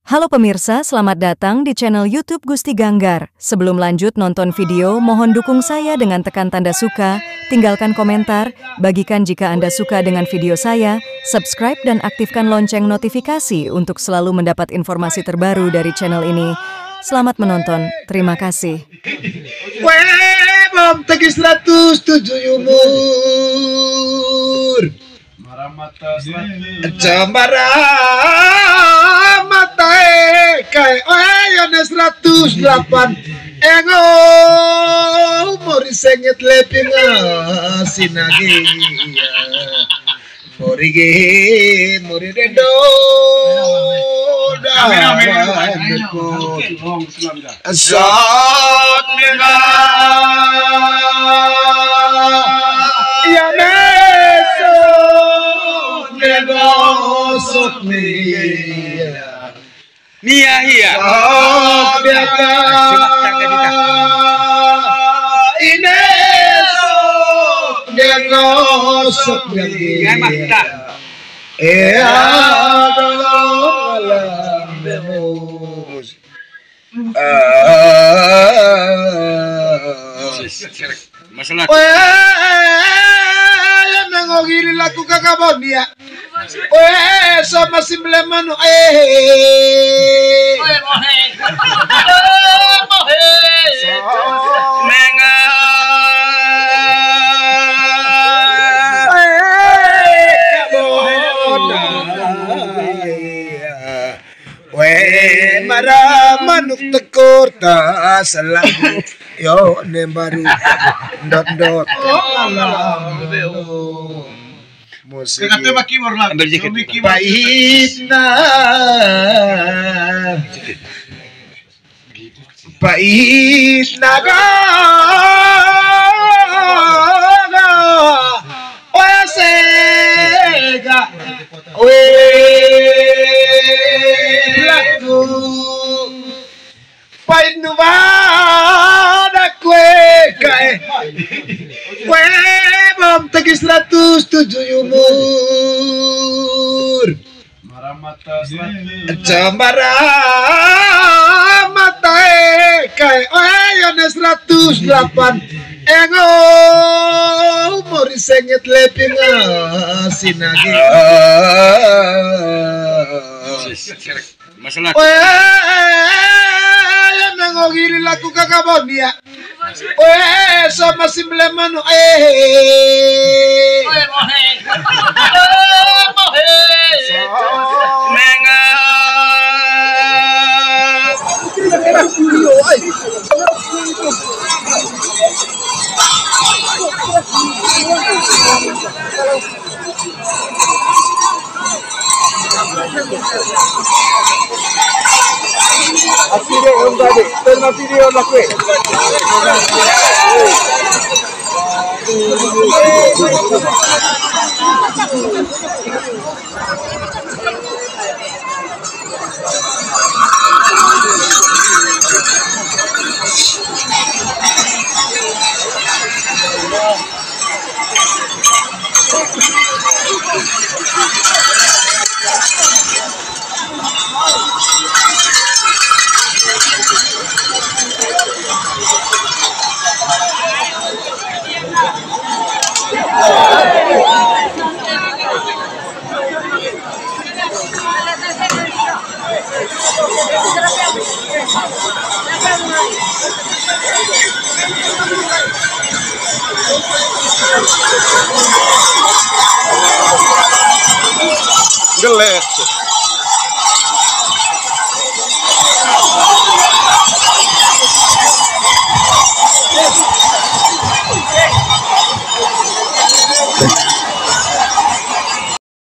Halo pemirsa, selamat datang di channel YouTube Gusti Ganggar. Sebelum lanjut nonton video, mohon dukung saya dengan tekan tanda suka, tinggalkan komentar, bagikan jika Anda suka dengan video saya, subscribe dan aktifkan lonceng notifikasi untuk selalu mendapat informasi terbaru dari channel ini. Selamat menonton, terima kasih. Bom tegi 107 umur Cembara mata kai ayana 108 engo mori sengit leping sinagi mori dedo asat mega ya meso negosok mia Nia iya. Inesok negosok mia. Masalah. Nangogili laku kakabon dia. Sama si Mlemano Menga mara manuk tekor ta salahu yo nembaru dot musik ambil jaket. pahit naga sega lagu pahit nubada kae bom tegi 107 umur cembara mata kai ayana 108 engo mori sengit leping sinagi Masalah. Nangogili laku kakabon dia. Sama si Mlemano Menga Asire ondade, terima video lakwe. Gelek.